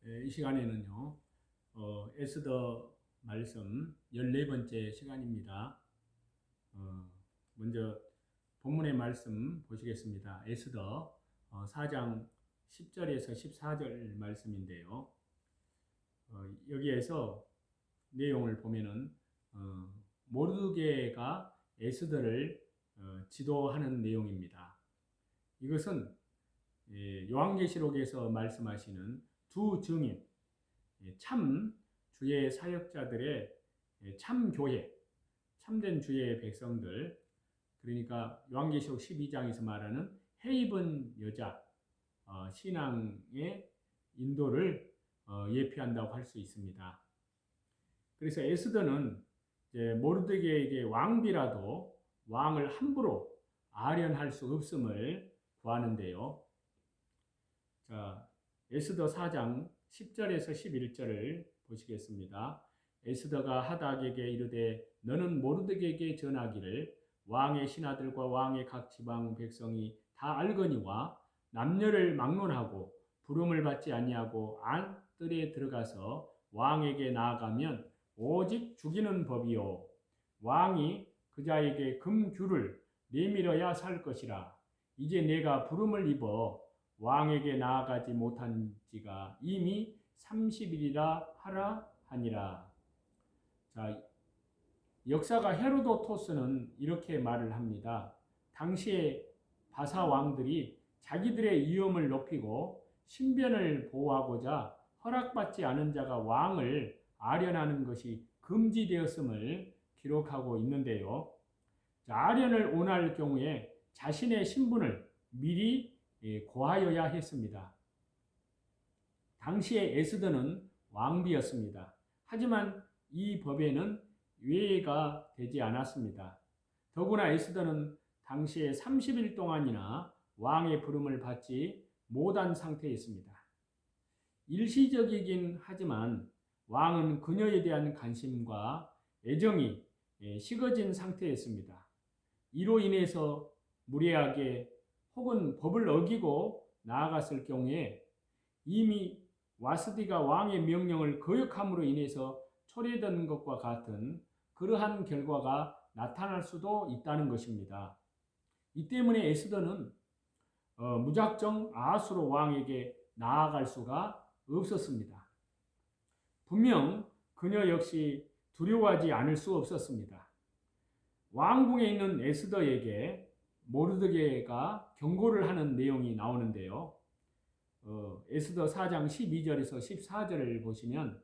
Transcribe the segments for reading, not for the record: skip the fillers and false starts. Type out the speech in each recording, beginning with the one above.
이 시간에는요, 에스더 말씀 14번째 시간입니다. 먼저 본문의 말씀 보시겠습니다. 에스더 4장 10절에서 14절 말씀인데요. 여기에서 내용을 보면은 모르드게가 에스더를 지도하는 내용입니다. 이것은 요한계시록에서 말씀하시는 두 증인, 참 주의 사역자들의 참 교회, 참된 주의 백성들, 그러니까 요한계시록 12장에서 말하는 해입은 여자, 신앙의 인도를 예표한다고 할 수 있습니다. 그래서 에스더는 모르드게에게 왕비라도 왕을 함부로 아련할 수 없음을 구하는데요. 자, 에스더 4장 10절에서 11절을 보시겠습니다. 에스더가 하닥에게 이르되 너는 모르드게에게 전하기를 왕의 신하들과 왕의 각 지방 백성이 다 알거니와 남녀를 막론하고 부름을 받지 아니하고 안뜰에 들어가서 왕에게 나아가면 오직 죽이는 법이요 왕이 그자에게 금규를 내밀어야 살 것이라. 이제 내가 부름을 입어 왕에게 나아가지 못한 지가 이미 30일이라 하라 하니라. 자, 역사가 헤로도토스는 이렇게 말을 합니다. 당시에 바사 왕들이 자기들의 위엄을 높이고 신변을 보호하고자 허락받지 않은 자가 왕을 아련하는 것이 금지되었음을 기록하고 있는데요. 자, 아련을 원할 경우에 자신의 신분을 미리 고하여야 했습니다. 당시에 에스더는 왕비였습니다. 하지만 이 법에는 예외가 되지 않았습니다. 더구나 에스더는 당시에 30일 동안이나 왕의 부름을 받지 못한 상태였습니다. 일시적이긴 하지만 왕은 그녀에 대한 관심과 애정이 식어진 상태였습니다. 이로 인해서 무례하게 혹은 법을 어기고 나아갔을 경우에 이미 와스디가 왕의 명령을 거역함으로 인해서 초래된 것과 같은 그러한 결과가 나타날 수도 있다는 것입니다. 이 때문에 에스더는 무작정 아수르 왕에게 나아갈 수가 없었습니다. 분명 그녀 역시 두려워하지 않을 수 없었습니다. 왕궁에 있는 에스더에게 모르드게가 경고를 하는 내용이 나오는데요. 에스더 4장 12절에서 14절을 보시면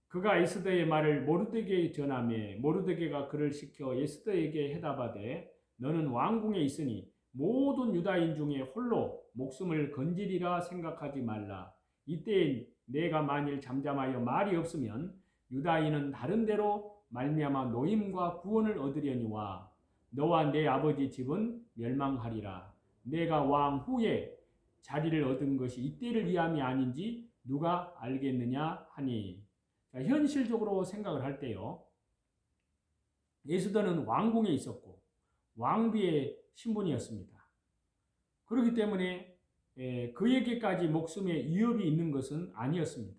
그가 에스더의 말을 모르드게에 전하매 모르드게가 그를 시켜 에스더에게 해답하되 너는 왕궁에 있으니 모든 유다인 중에 홀로 목숨을 건지리라 생각하지 말라. 이때 내가 만일 잠잠하여 말이 없으면 유다인은 다른 데로 말미암아 노임과 구원을 얻으려니와 너와 내 아버지 집은 멸망하리라. 내가 왕 후에 자리를 얻은 것이 이때를 위함이 아닌지 누가 알겠느냐 하니. 자, 현실적으로 생각을 할 때요. 에스더는 왕궁에 있었고 왕비의 신분이었습니다. 그렇기 때문에 그에게까지 목숨의 위협이 있는 것은 아니었습니다.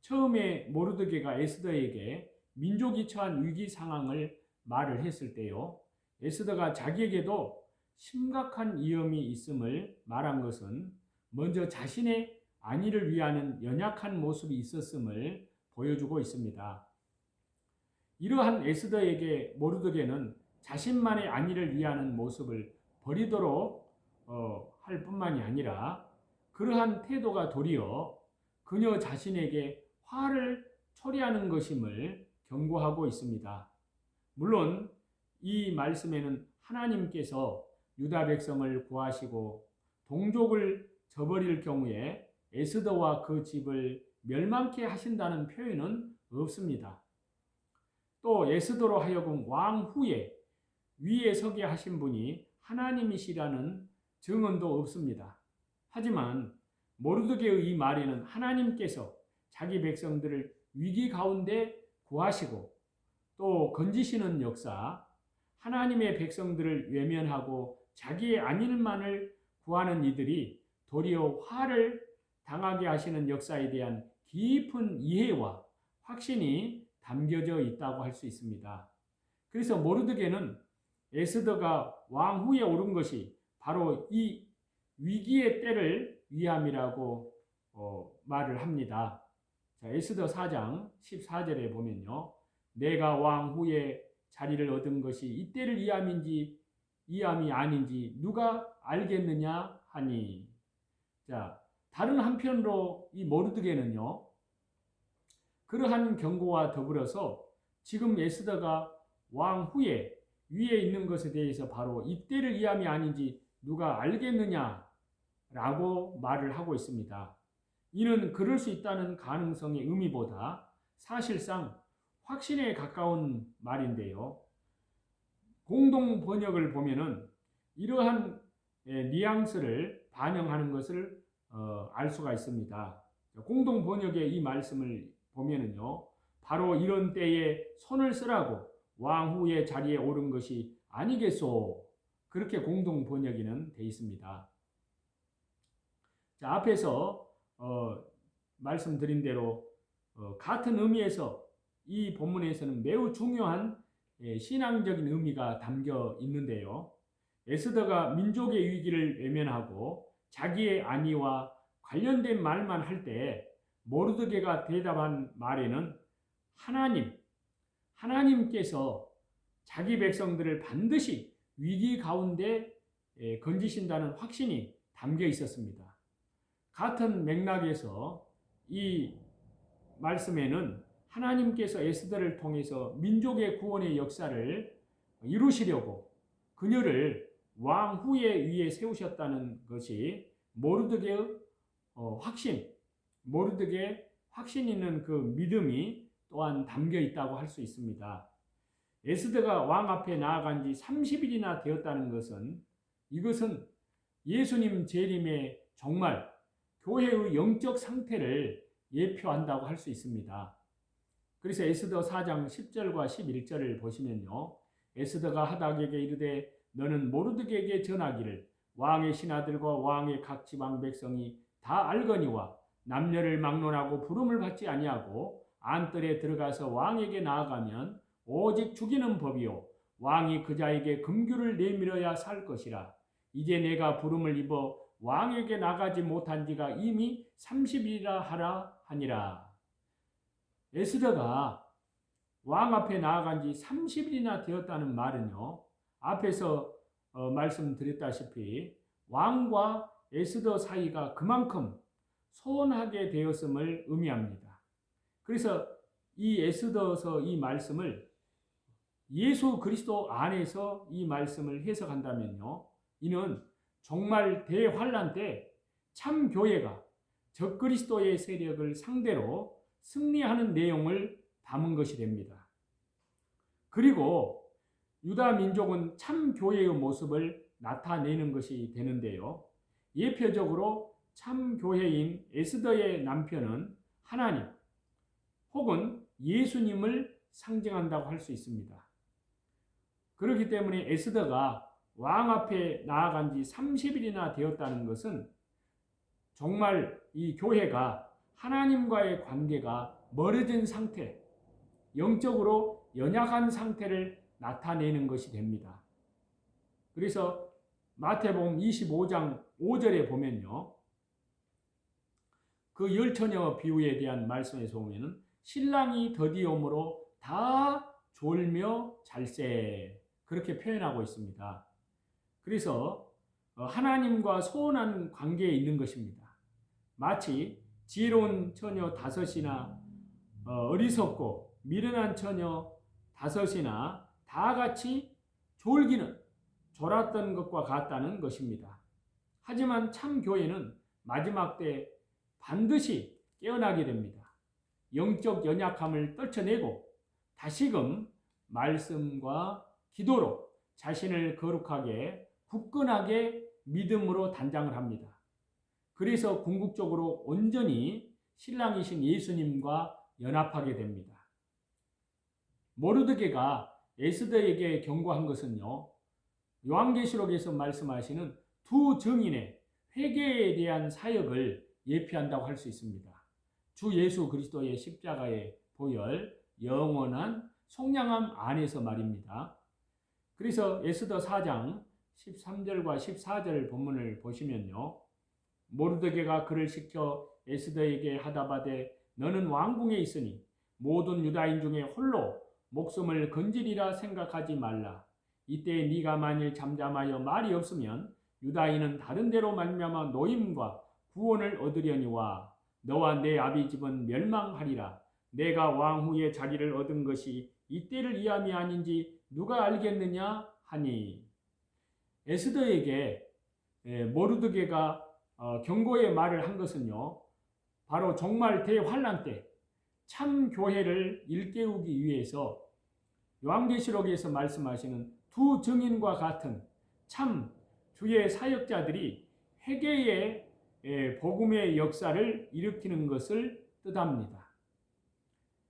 처음에 모르드게가 에스더에게 민족이 처한 위기 상황을 말을 했을 때요. 에스더가 자기에게도 심각한 위험이 있음을 말한 것은 먼저 자신의 안위를 위하는 연약한 모습이 있었음을 보여주고 있습니다. 이러한 에스더에게 모르드게는 자신만의 안위를 위하는 모습을 버리도록 할 뿐만이 아니라 그러한 태도가 도리어 그녀 자신에게 화를 초래하는 것임을 경고하고 있습니다. 물론 이 말씀에는 하나님께서 유다 백성을 구하시고 동족을 저버릴 경우에 에스더와 그 집을 멸망케 하신다는 표현은 없습니다. 또 에스더로 하여금 왕 후에 위에 서게 하신 분이 하나님이시라는 증언도 없습니다. 하지만 모르드게의 이 말에는 하나님께서 자기 백성들을 위기 가운데 구하시고 또 건지시는 역사, 하나님의 백성들을 외면하고 자기의 안일만을 구하는 이들이 도리어 화를 당하게 하시는 역사에 대한 깊은 이해와 확신이 담겨져 있다고 할 수 있습니다. 그래서 모르드게는 에스더가 왕 후에 오른 것이 바로 이 위기의 때를 위함이라고 말을 합니다. 자, 에스더 4장 14절에 보면요. 내가 왕 후에 자리를 얻은 것이 이때를 이함이 아닌지 누가 알겠느냐 하니. 자, 다른 한편으로 이 모르드게는요. 그러한 경고와 더불어서 지금 에스더가 왕 후에 위에 있는 것에 대해서 바로 이때를 이함이 아닌지 누가 알겠느냐라고 말을 하고 있습니다. 이는 그럴 수 있다는 가능성의 의미보다 사실상 확신에 가까운 말인데요. 공동 번역을 보면은 이러한 뉘앙스를 반영하는 것을 알 수가 있습니다. 공동 번역의 이 말씀을 보면은요, 바로 이런 때에 손을 쓰라고 왕 후의 자리에 오른 것이 아니겠소. 그렇게 공동 번역에는 되어 있습니다. 자, 앞에서 말씀드린 대로 같은 의미에서 이 본문에서는 매우 중요한 신앙적인 의미가 담겨 있는데요. 에스더가 민족의 위기를 외면하고 자기의 안위와 관련된 말만 할 때 모르드게가 대답한 말에는 하나님께서 자기 백성들을 반드시 위기 가운데 건지신다는 확신이 담겨 있었습니다. 같은 맥락에서 이 말씀에는 하나님께서 에스더를 통해서 민족의 구원의 역사를 이루시려고 그녀를 왕 후에 위에 세우셨다는 것이 모르드게의 확신 있는 그 믿음이 또한 담겨 있다고 할 수 있습니다. 에스더가 왕 앞에 나아간 지 30일이나 되었다는 것은 이것은 예수님 재림의 정말 교회의 영적 상태를 예표한다고 할 수 있습니다. 그래서 에스더 4장 10절과 11절을 보시면요. 에스더가 하닥에게 이르되 너는 모르드게에게 전하기를 왕의 신하들과 왕의 각 지방 백성이 다 알거니와 남녀를 막론하고 부름을 받지 아니하고 안뜰에 들어가서 왕에게 나아가면 오직 죽이는 법이요 왕이 그자에게 금규를 내밀어야 살 것이라. 이제 내가 부름을 입어 왕에게 나가지 못한 지가 이미 30일이라 하라 하니라. 에스더가 왕 앞에 나아간 지 30일이나 되었다는 말은요. 앞에서 말씀드렸다시피 왕과 에스더 사이가 그만큼 소원하게 되었음을 의미합니다. 그래서 이 에스더서 이 말씀을 예수 그리스도 안에서 이 말씀을 해석한다면요. 이는 정말 대환란 때 참 교회가 적그리스도의 세력을 상대로 승리하는 내용을 담은 것이 됩니다. 그리고 유다 민족은 참 교회의 모습을 나타내는 것이 되는데요. 예표적으로 참 교회인 에스더의 남편은 하나님 혹은 예수님을 상징한다고 할 수 있습니다. 그렇기 때문에 에스더가 왕 앞에 나아간 지 30일이나 되었다는 것은 정말 이 교회가 하나님과의 관계가 멀어진 상태, 영적으로 연약한 상태를 나타내는 것이 됩니다. 그래서 마태복음 25장 5절에 보면요. 그 열처녀 비유에 대한 말씀에서 보면은 신랑이 더디옴으로 다 졸며 잘세 그렇게 표현하고 있습니다. 그래서 하나님과 소원한 관계에 있는 것입니다. 마치 지혜로운 처녀 5이나 어리석고 미련한 처녀 5이나 다 같이 졸았던 것과 같다는 것입니다. 하지만 참 교회는 마지막 때 반드시 깨어나게 됩니다. 영적 연약함을 떨쳐내고 다시금 말씀과 기도로 자신을 거룩하게 굳건하게 믿음으로 단장을 합니다. 그래서 궁극적으로 온전히 신랑이신 예수님과 연합하게 됩니다. 모르드게가 에스더에게 경고한 것은요. 요한계시록에서 말씀하시는 두 증인의 회개에 대한 사역을 예표한다고 할 수 있습니다. 주 예수 그리스도의 십자가의 보혈, 영원한 속량함 안에서 말입니다. 그래서 에스더 4장 13절과 14절 본문을 보시면요. 모르드게가 그를 시켜 에스더에게 하다바되 너는 왕궁에 있으니 모든 유다인 중에 홀로 목숨을 건지리라 생각하지 말라. 이때 네가 만일 잠잠하여 말이 없으면 유다인은 다른 데로 말미암아 노임과 구원을 얻으려니와 너와 내 아비 집은 멸망하리라. 내가 왕후의 자리를 얻은 것이 이때를 이함이 아닌지 누가 알겠느냐 하니. 에스더에게 모르드게가 경고의 말을 한 것은요, 바로 종말 대환란 때 참 교회를 일깨우기 위해서 요한계시록에서 말씀하시는 두 증인과 같은 참 주의 사역자들이 회개의 복음의 역사를 일으키는 것을 뜻합니다.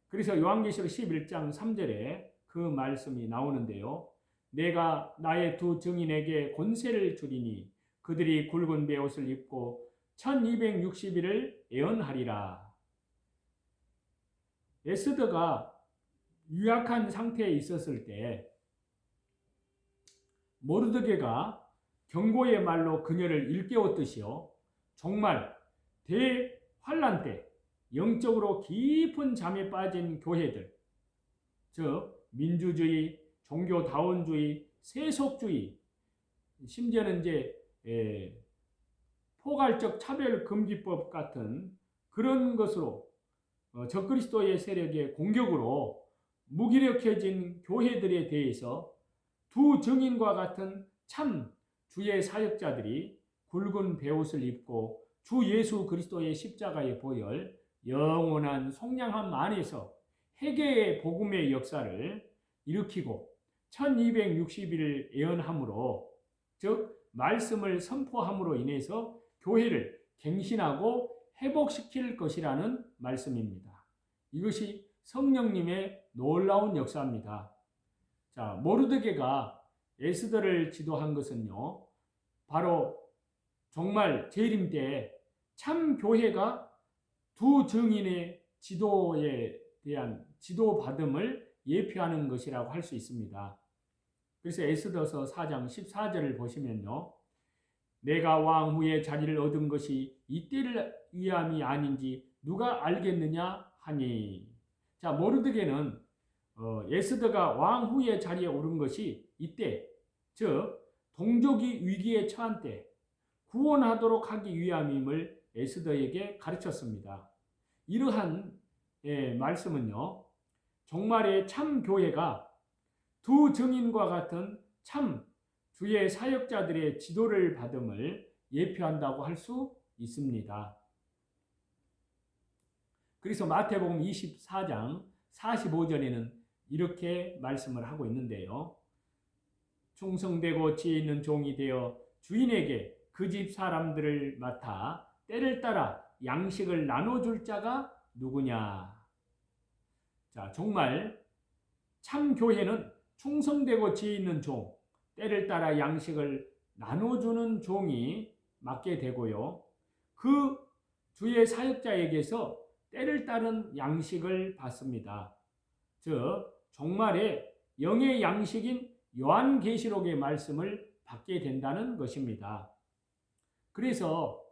그래서 요한계시록 11장 3절에 그 말씀이 나오는데요. 내가 나의 두 증인에게 권세를 주리니 그들이 굵은 베옷을 입고 1260일을 예언하리라. 에스더가 유약한 상태에 있었을 때 모르드게가 경고의 말로 그녀를 일깨웠듯이요. 정말 대환란 때 영적으로 깊은 잠에 빠진 교회들, 즉 민주주의, 종교다원주의, 세속주의, 심지어는 이제 포괄적 차별금지법 같은 그런 것으로 적그리스도의 세력의 공격으로 무기력해진 교회들에 대해서 두 증인과 같은 참 주의 사역자들이 굵은 베옷을 입고 주 예수 그리스도의 십자가의 보혈, 영원한 속량함 안에서 회개의 복음의 역사를 일으키고 1260일 예언함으로, 즉 말씀을 선포함으로 인해서 교회를 갱신하고 회복시킬 것이라는 말씀입니다. 이것이 성령님의 놀라운 역사입니다. 자, 모르드게가 에스더를 지도한 것은요, 바로 정말 재림 때 참 교회가 두 증인의 지도에 대한 지도받음을 예표하는 것이라고 할 수 있습니다. 그래서 에스더서 4장 14절을 보시면요. 내가 왕후의 자리를 얻은 것이 이때를 위함이 아닌지 누가 알겠느냐 하니. 자, 모르드게는 에스더가 왕후의 자리에 오른 것이 이때, 즉 동족이 위기에 처한 때 구원하도록 하기 위함임을 에스더에게 가르쳤습니다. 이러한 말씀은요, 종말의 참 교회가 두 증인과 같은 참 주의 사역자들의 지도를 받음을 예표한다고 할 수 있습니다. 그래서 마태복음 24장 45절에는 이렇게 말씀을 하고 있는데요. 충성되고 지혜 있는 종이 되어 주인에게 그 집 사람들을 맡아 때를 따라 양식을 나눠줄 자가 누구냐. 자, 정말 참 교회는 충성되고 지혜 있는 종, 때를 따라 양식을 나눠주는 종이 맡게 되고요. 그 주의 사역자에게서 때를 따른 양식을 받습니다. 즉 종말에 영의 양식인 요한계시록의 말씀을 받게 된다는 것입니다. 그래서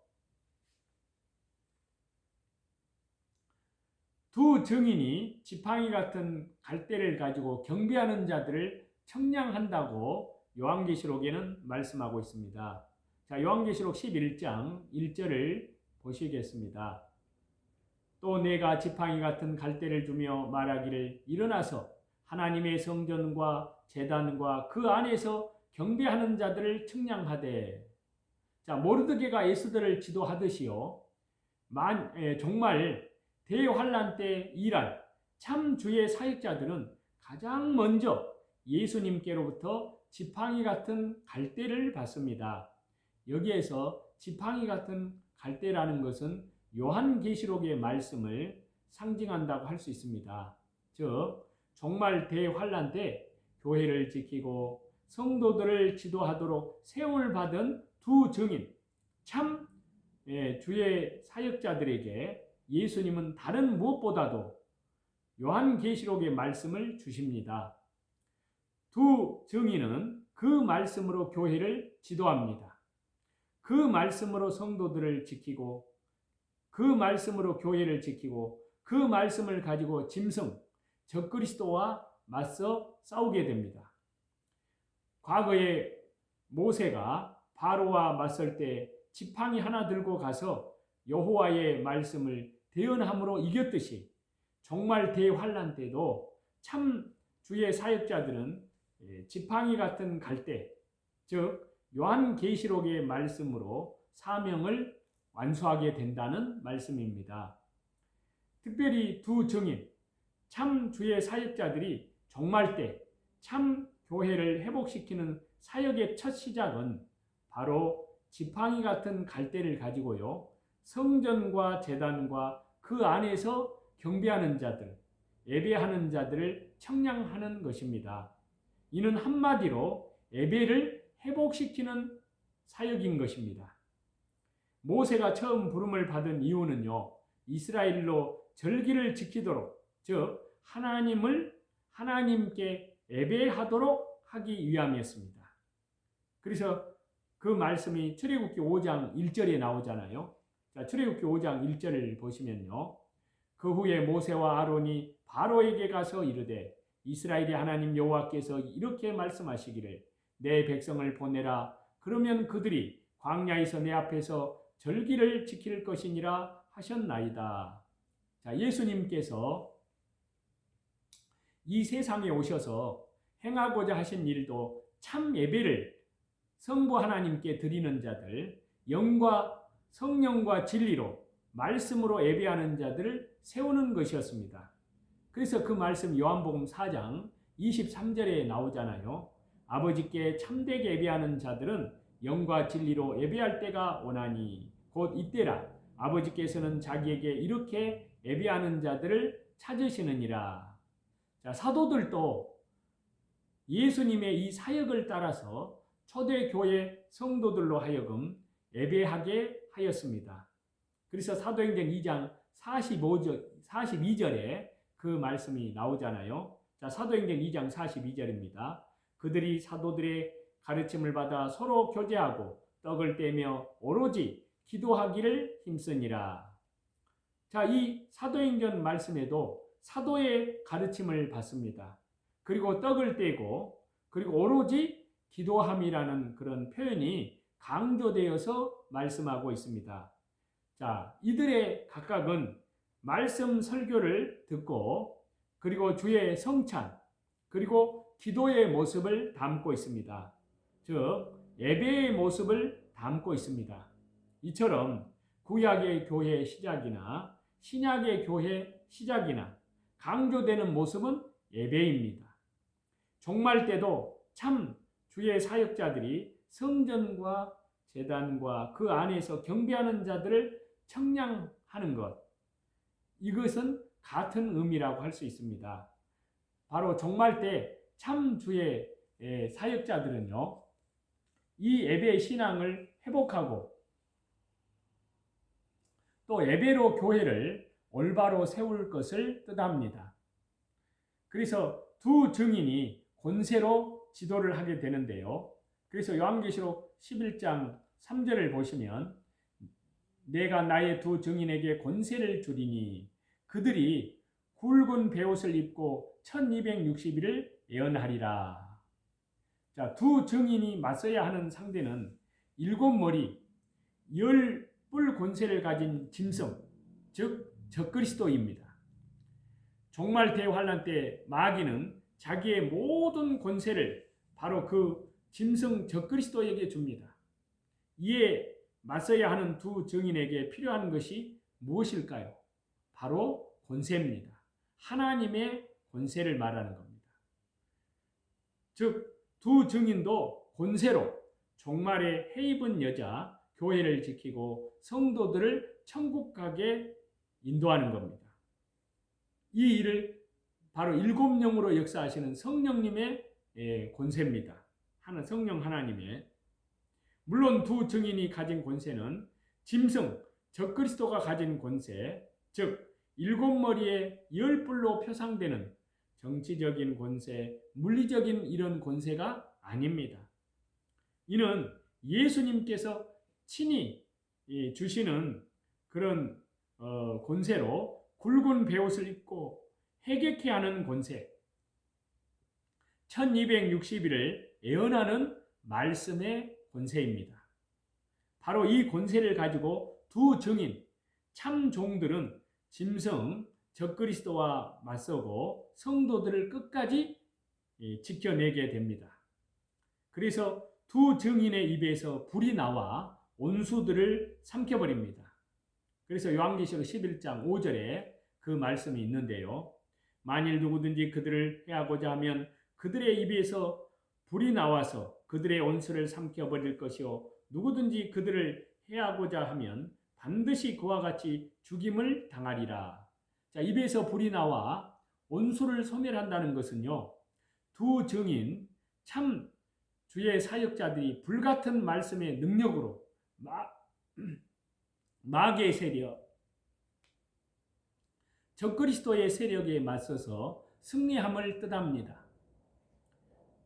두 증인이 지팡이 같은 갈대를 가지고 경배하는 자들을 청량한다고 요한계시록에는 말씀하고 있습니다. 자, 요한계시록 11장 1절을 보시겠습니다. 또 내가 지팡이 같은 갈대를 주며 말하기를 일어나서 하나님의 성전과 제단과 그 안에서 경배하는 자들을 청량하되. 자, 모르드게가 에스더를 지도하듯이요, 정말 대환란 때 일할 참 주의 사역자들은 가장 먼저 예수님께로부터 지팡이 같은 갈대를 받습니다. 여기에서 지팡이 같은 갈대라는 것은 요한계시록의 말씀을 상징한다고 할 수 있습니다. 즉 정말 대환란 때 교회를 지키고 성도들을 지도하도록 세움을 받은 두 증인, 참 주의 사역자들에게 예수님은 다른 무엇보다도 요한계시록의 말씀을 주십니다. 두 증인은 그 말씀으로 교회를 지도합니다. 그 말씀으로 성도들을 지키고, 그 말씀으로 교회를 지키고, 그 말씀을 가지고 짐승, 적그리스도와 맞서 싸우게 됩니다. 과거에 모세가 바로와 맞설 때 지팡이 하나 들고 가서 여호와의 말씀을 대언함으로 이겼듯이 정말 대환란 때도 참 주의 사역자들은 지팡이 같은 갈대, 즉 요한계시록의 말씀으로 사명을 완수하게 된다는 말씀입니다. 특별히 두 증인, 참 주의 사역자들이 종말 때 참 교회를 회복시키는 사역의 첫 시작은 바로 지팡이 같은 갈대를 가지고요, 성전과 제단과 그 안에서 경배하는 자들, 예배하는 자들을 청량하는 것입니다. 이는 한마디로 예배를 회복시키는 사역인 것입니다. 모세가 처음 부름을 받은 이유는요, 이스라엘로 절기를 지키도록, 즉 하나님께 예배하도록 하기 위함이었습니다. 그래서 그 말씀이 출애굽기 5장 1절에 나오잖아요. 자, 출애굽기 5장 1절을 보시면요, 그 후에 모세와 아론이 바로에게 가서 이르되 이스라엘의 하나님 여호와께서 이렇게 말씀하시기를 내 백성을 보내라. 그러면 그들이 광야에서 내 앞에서 절기를 지킬 것이니라 하셨나이다. 자, 예수님께서 이 세상에 오셔서 행하고자 하신 일도 참 예배를 성부 하나님께 드리는 자들, 영과 성령과 진리로 말씀으로 예배하는 자들을 세우는 것이었습니다. 그래서 그 말씀 요한복음 4장 23절에 나오잖아요. 아버지께 참되게 예배하는 자들은 영과 진리로 예배할 때가 오나니 곧 이때라. 아버지께서는 자기에게 이렇게 예배하는 자들을 찾으시느니라. 자, 사도들도 예수님의 이 사역을 따라서 초대교회 성도들로 하여금 예배하게 하였습니다. 그래서 사도행전 2장 42절에 그 말씀이 나오잖아요. 자, 사도행전 2장 42절입니다. 그들이 사도들의 가르침을 받아 서로 교제하고 떡을 떼며 오로지 기도하기를 힘쓰니라. 자, 이 사도행전 말씀에도 사도의 가르침을 받습니다. 그리고 떡을 떼고, 그리고 오로지 기도함이라는 그런 표현이 강조되어서 말씀하고 있습니다. 자, 이들의 각각은 말씀 설교를 듣고, 그리고 주의 성찬, 그리고 기도의 모습을 담고 있습니다. 즉, 예배의 모습을 담고 있습니다. 이처럼 구약의 교회 시작이나 신약의 교회 시작이나 강조되는 모습은 예배입니다. 종말 때도 참 주의 사역자들이 성전과 제단과 그 안에서 경배하는 자들을 청량하는 것, 이것은 같은 의미라고 할 수 있습니다. 바로 종말 때 참 주의 사역자들은요, 이 예배의 신앙을 회복하고 또 예배로 교회를 올바로 세울 것을 뜻합니다. 그래서 두 증인이 권세로 지도를 하게 되는데요. 그래서 요한계시록 11장 3절을 보시면 내가 나의 두 증인에게 권세를 주리니 그들이 굵은 베옷을 입고 1260일을 예언하리라. 자, 두 증인이 맞서야 하는 상대는 7머리 10뿔 권세를 가진 짐승, 즉 적그리스도입니다. 종말 대환란 때 마귀는 자기의 모든 권세를 바로 그 짐승 적그리스도에게 줍니다. 이에 맞서야 하는 두 증인에게 필요한 것이 무엇일까요? 바로 권세입니다. 하나님의 권세를 말하는 겁니다. 즉, 두 증인도 권세로 종말에 해 입은 여자 교회를 지키고 성도들을 천국 가게 인도하는 겁니다. 이 일을 바로 7영으로 역사하시는 성령님의 권세입니다. 성령 하나님의. 물론 두 증인이 가진 권세는 짐승, 적그리스도가 가진 권세, 즉 일곱 머리에 열 뿔로 표상되는 정치적인 권세, 물리적인 이런 권세가 아닙니다. 이는 예수님께서 친히 주시는 그런 권세로 굵은 베옷을 입고 해격케 하는 권세, 1260일을 예언하는 말씀의 권세입니다. 바로 이 권세를 가지고 두 증인, 참 종들은 짐승, 적그리스도와 맞서고 성도들을 끝까지 지켜내게 됩니다. 그래서 두 증인의 입에서 불이 나와 온수들을 삼켜버립니다. 그래서 요한계시록 11장 5절에 그 말씀이 있는데요. 만일 누구든지 그들을 해하고자 하면 그들의 입에서 불이 나와서 그들의 온수를 삼켜버릴 것이요 누구든지 그들을 해하고자 하면 반드시 그와 같이 죽임을 당하리라. 자, 입에서 불이 나와 온수를 소멸한다는 것은요, 두 증인 참 주의 사역자들이 불같은 말씀의 능력으로 마귀의 세력, 적그리스도의 세력에 맞서서 승리함을 뜻합니다.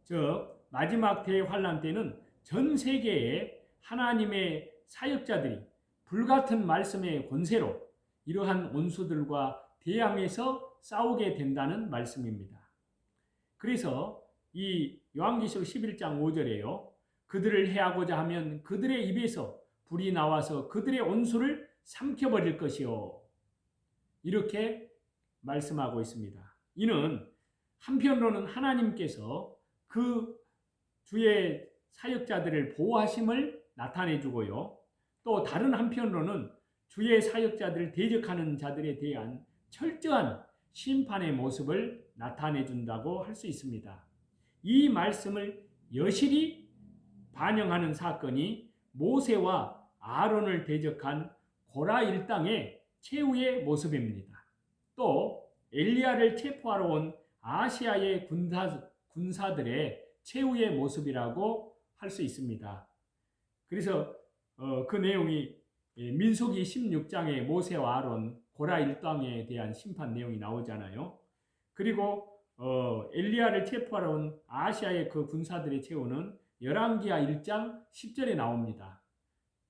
즉 마지막 대환란 때는 전 세계의 하나님의 사역자들이 불같은 말씀의 권세로 이러한 원수들과 대항해서 싸우게 된다는 말씀입니다. 그래서 이 요한계시록 11장 5절에요. 그들을 해하고자 하면 그들의 입에서 불이 나와서 그들의 온수를 삼켜버릴 것이요. 이렇게 말씀하고 있습니다. 이는 한편으로는 하나님께서 그 주의 사역자들을 보호하심을 나타내주고요. 또 다른 한편으로는 주의 사역자들을 대적하는 자들에 대한 철저한 심판의 모습을 나타내준다고 할 수 있습니다. 이 말씀을 여실히 반영하는 사건이 모세와 아론을 대적한 고라 일당의 최후의 모습입니다. 또 엘리야를 체포하러 온 아시아의 군사들의 최후의 모습이라고 할 수 있습니다. 그래서 그 내용이 민수기 16장에 모세와 아론, 고라 일당에 대한 심판 내용이 나오잖아요. 그리고 엘리야를 체포하러 온 아시아의 그 군사들의 최후는 열왕기하 1장 10절에 나옵니다.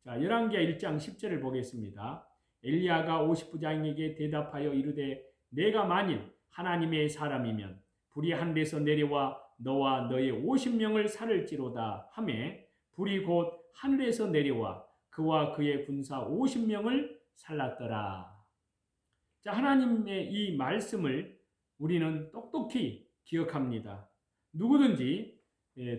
자, 열왕기하 1장 10절을 보겠습니다. 엘리야가 50부장에게 대답하여 이르되 내가 만일 하나님의 사람이면 불이 하늘에서 내려와 너와 너의 50명을 살을지로다 하매 불이 곧 하늘에서 내려와 그와 그의 군사 50명을 살랐더라. 자, 하나님의 이 말씀을 우리는 똑똑히 기억합니다. 누구든지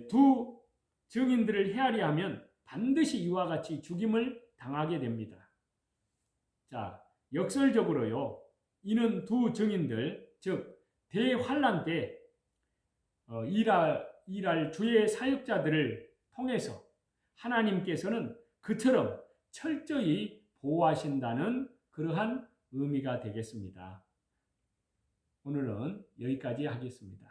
두 증인들을 헤아려 하면 반드시 이와 같이 죽임을 당하게 됩니다. 자, 역설적으로요. 이는 두 증인들, 즉 대환란 때 일할 주의 사역자들을 통해서 하나님께서는 그처럼 철저히 보호하신다는 그러한 의미가 되겠습니다. 오늘은 여기까지 하겠습니다.